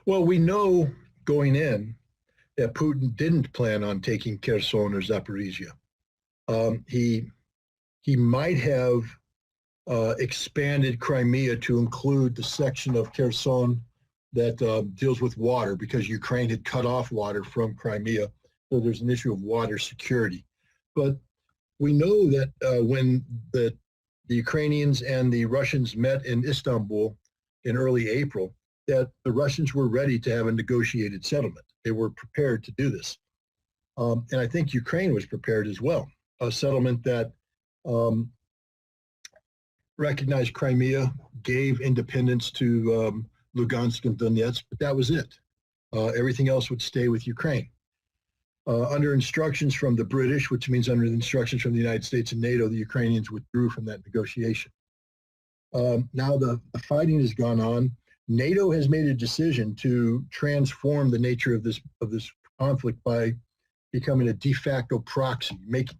Well, we know going in that Putin didn't plan on taking Kherson or Zaporizhia. He might have expanded Crimea to include the section of Kherson that deals with water, because Ukraine had cut off water from Crimea. So there's an issue of water security. But we know that when the Ukrainians and the Russians met in Istanbul in early April, that the Russians were ready to have a negotiated settlement. They were prepared to do this. And I think Ukraine was prepared as well. A settlement that recognized Crimea, gave independence to Lugansk and Donetsk, but that was it. Everything else would stay with Ukraine. Under instructions from the British, which means under the instructions from the United States and NATO, the Ukrainians withdrew from that negotiation. Now the fighting has gone on. NATO has made a decision to transform the nature of this conflict by becoming a de facto proxy,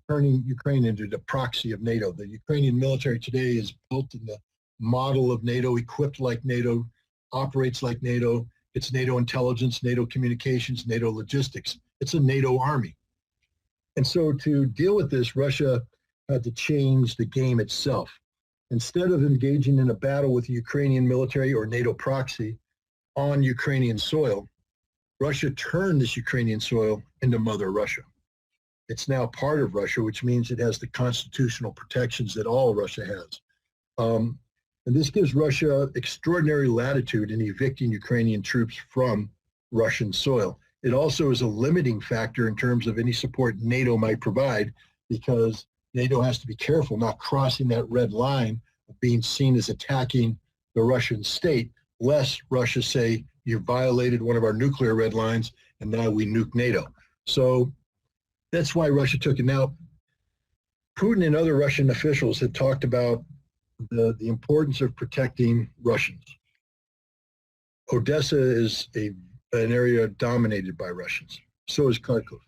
turning Ukraine into the proxy of NATO. The Ukrainian military today is built in the model of NATO, equipped like NATO, operates like NATO. It's NATO intelligence, NATO communications, NATO logistics. It's a NATO army. And so to deal with this, Russia had to change the game itself. Instead of engaging in a battle with the Ukrainian military or NATO proxy on Ukrainian soil, Russia turned this Ukrainian soil into Mother Russia. It's now part of Russia, which means it has the constitutional protections that all Russia has. And this gives Russia extraordinary latitude in evicting Ukrainian troops from Russian soil. It also is a limiting factor in terms of any support NATO might provide, because NATO has to be careful not crossing that red line of being seen as attacking the Russian state, lest Russia say, you violated one of our nuclear red lines, and now we nuke NATO. So that's why Russia took it. Now, Putin and other Russian officials have talked about the importance of protecting Russians. Odessa is an area dominated by Russians. So is Kharkov.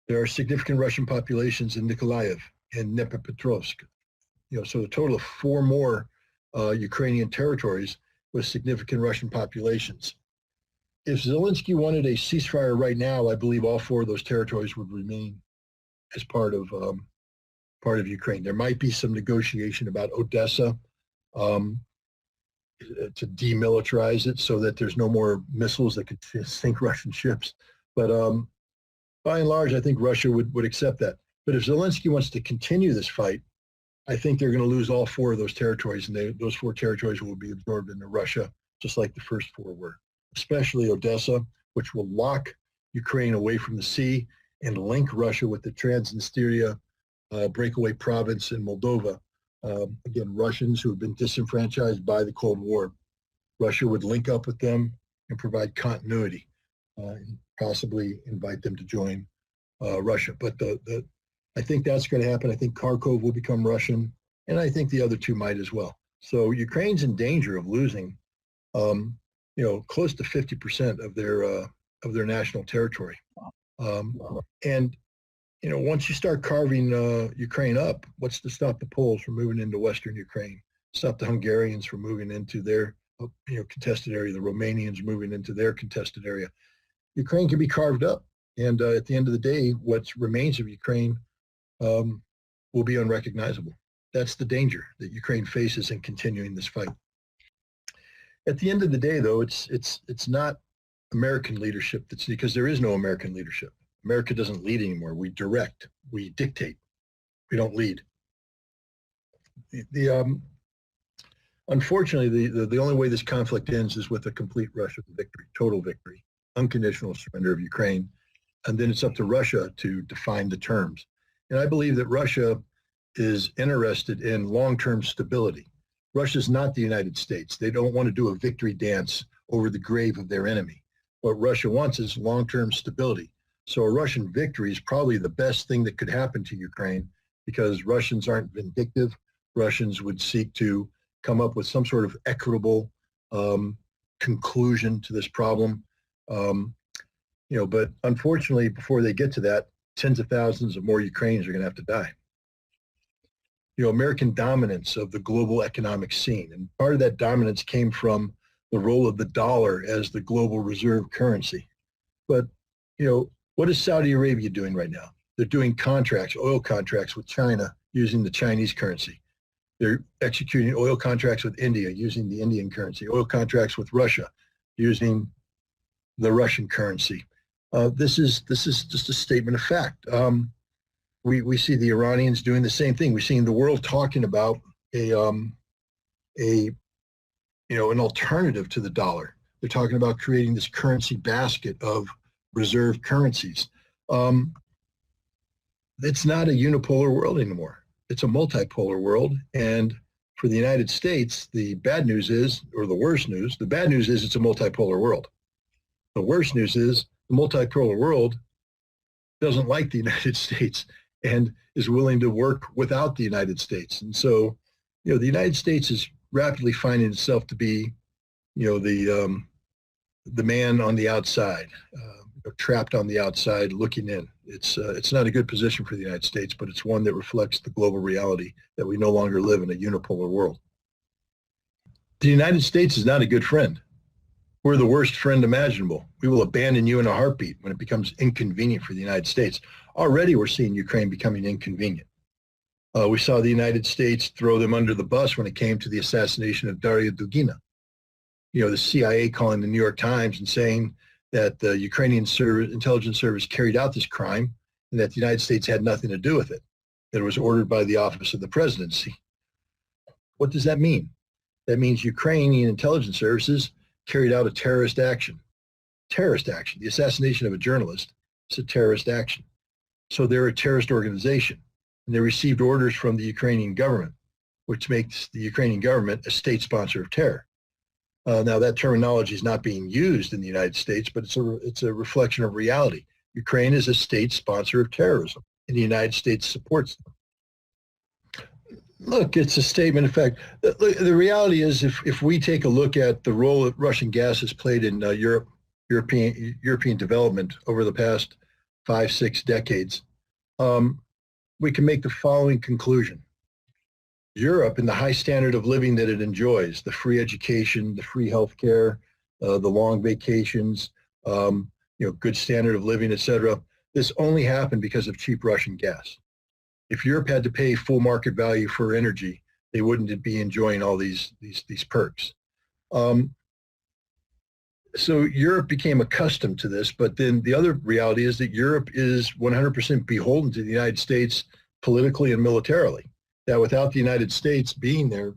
There are significant Russian populations in Nikolaev and Dnipropetrovsk. So a total of 4 more Ukrainian territories with significant Russian populations. If Zelensky wanted a ceasefire right now, I believe all 4 of those territories would remain as part of Ukraine. There might be some negotiation about Odessa to demilitarize it so that there's no more missiles that could sink Russian ships. But by and large, I think Russia would accept that. But if Zelensky wants to continue this fight, I think they're going to lose all 4 of those territories, and those 4 territories will be absorbed into Russia, just like the first 4 were, especially Odessa, which will lock Ukraine away from the sea and link Russia with the Transnistria breakaway province in Moldova. Again, Russians who have been disenfranchised by the Cold War. Russia would link up with them and provide continuity, and possibly invite them to join Russia. But I think that's going to happen. I think Kharkov will become Russian, and I think the other 2 might as well. So Ukraine's in danger of losing, close to 50% of their national territory. And once you start carving Ukraine up, what's to stop the Poles from moving into Western Ukraine? Stop the Hungarians from moving into their contested area, the Romanians moving into their contested area. Ukraine can be carved up, and at the end of the day, what remains of Ukraine will be unrecognizable. That's the danger that Ukraine faces in continuing this fight. At the end of the day, though, it's not American leadership that's, because there is no American leadership. America doesn't lead anymore. We direct, we dictate, we don't lead. Unfortunately, the only way this conflict ends is with a complete Russian victory, total victory, unconditional surrender of Ukraine, and then it's up to Russia to define the terms. And I believe that Russia is interested in long-term stability. Russia's not the United States. They don't want to do a victory dance over the grave of their enemy. What Russia wants is long-term stability. So a Russian victory is probably the best thing that could happen to Ukraine, because Russians aren't vindictive. Russians would seek to come up with some sort of equitable conclusion to this problem. But unfortunately, before they get to that, tens of thousands of more Ukrainians are going to have to die. American dominance of the global economic scene. And part of that dominance came from the role of the dollar as the global reserve currency. But, what is Saudi Arabia doing right now? They're doing contracts, oil contracts with China using the Chinese currency. They're executing oil contracts with India using the Indian currency, oil contracts with Russia using the Russian currency. This is just a statement of fact. We see the Iranians doing the same thing. We've seen the world talking about an alternative to the dollar. They're talking about creating this currency basket of reserve currencies. It's not a unipolar world anymore. It's a multipolar world. And for the United States, the bad news is, or the worst news, the bad news is it's a multipolar world. The worst news is the multipolar world doesn't like the United States and is willing to work without the United States. And so, the United States is rapidly finding itself to be, the man on the outside, trapped on the outside, looking in. It's not a good position for the United States, but it's one that reflects the global reality that we no longer live in a unipolar world. The United States is not a good friend. We're the worst friend imaginable. We will abandon you in a heartbeat when it becomes inconvenient for the United States. Already we're seeing Ukraine becoming inconvenient. We saw the United States throw them under the bus when it came to the assassination of Daria Dugina. The CIA calling the New York Times and saying that the Ukrainian intelligence service carried out this crime and that the United States had nothing to do with it, that it was ordered by the office of the presidency. What does that mean? That means Ukrainian intelligence services carried out a terrorist action. Terrorist action. The assassination of a journalist is a terrorist action. So they're a terrorist organization, and they received orders from the Ukrainian government, which makes the Ukrainian government a state sponsor of terror. Now, that terminology is not being used in the United States, but it's a reflection of reality. Ukraine is a state sponsor of terrorism, and the United States supports them. Look, it's a statement of fact. The reality is, if we take a look at the role that Russian gas has played in European development over the past 5-6 decades, we can make the following conclusion. Europe, and the high standard of living that it enjoys, the free education, the free healthcare, the long vacations, good standard of living, et cetera, this only happened because of cheap Russian gas. If Europe had to pay full market value for energy, they wouldn't be enjoying all these perks. So Europe became accustomed to this, but then the other reality is that Europe is 100% beholden to the United States politically and militarily. That without the United States being there,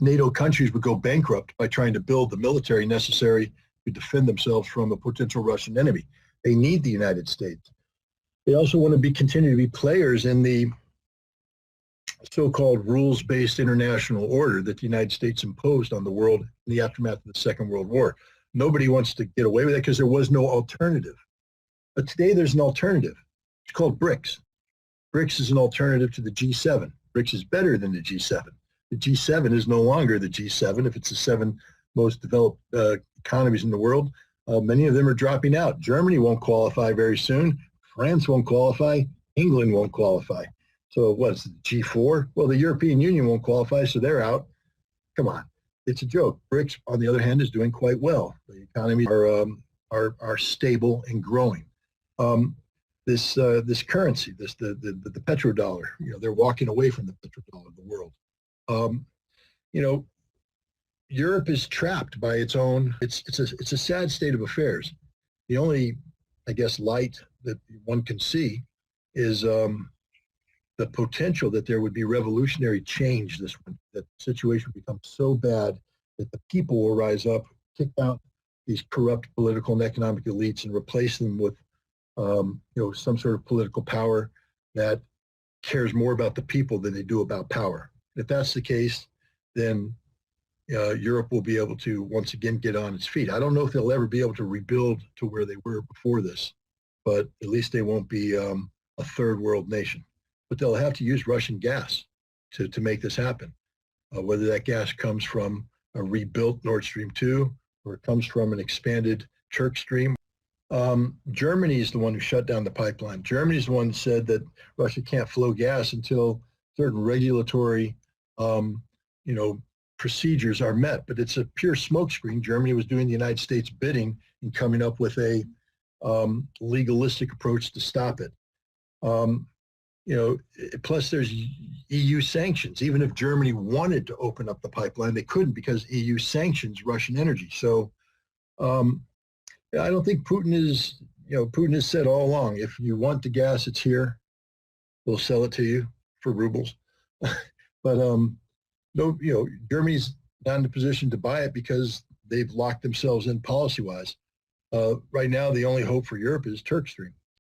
NATO countries would go bankrupt by trying to build the military necessary to defend themselves from a potential Russian enemy. They need the United States. They also want to continue to be players in the so-called rules-based international order that the United States imposed on the world in the aftermath of the Second World War. Nobody wants to get away with that because there was no alternative. But today there's an alternative. It's called BRICS. BRICS is an alternative to the G7. BRICS is better than the G7. The G7 is no longer the G7. If it's the 7 most developed economies in the world, many of them are dropping out. Germany won't qualify very soon. France won't qualify. England won't qualify. So what's the G4? Well, the European Union won't qualify, so they're out. Come on. It's a joke. BRICS, on the other hand, is doing quite well. The economies are stable and growing. This currency, the petrodollar, they're walking away from the petrodollar of the world. Europe is trapped by its own. It's a sad state of affairs. The only, I guess, light that one can see is the potential that there would be revolutionary change that the situation becomes so bad that the people will rise up, kick out these corrupt political and economic elites and replace them with some sort of political power that cares more about the people than they do about power. If that's the case, then Europe will be able to once again get on its feet. I don't know if they'll ever be able to rebuild to where they were before this, but at least they won't be a third world nation. But they'll have to use Russian gas to make this happen. Whether that gas comes from a rebuilt Nord Stream 2 or it comes from an expanded Turk Stream. Germany is the one who shut down the pipeline. Germany is the one who said that Russia can't flow gas until certain regulatory, procedures are met, but it's a pure smokescreen. Germany was doing the United States bidding and coming up with a legalistic approach to stop it. Plus there's EU sanctions. Even if Germany wanted to open up the pipeline, they couldn't because EU sanctions Russian energy. So I don't think Putin has said all along, if you want the gas, it's here. We'll sell it to you for rubles. But no, Germany's not in the position to buy it because they've locked themselves in policy-wise. Right now, the only hope for Europe is Turk Stream.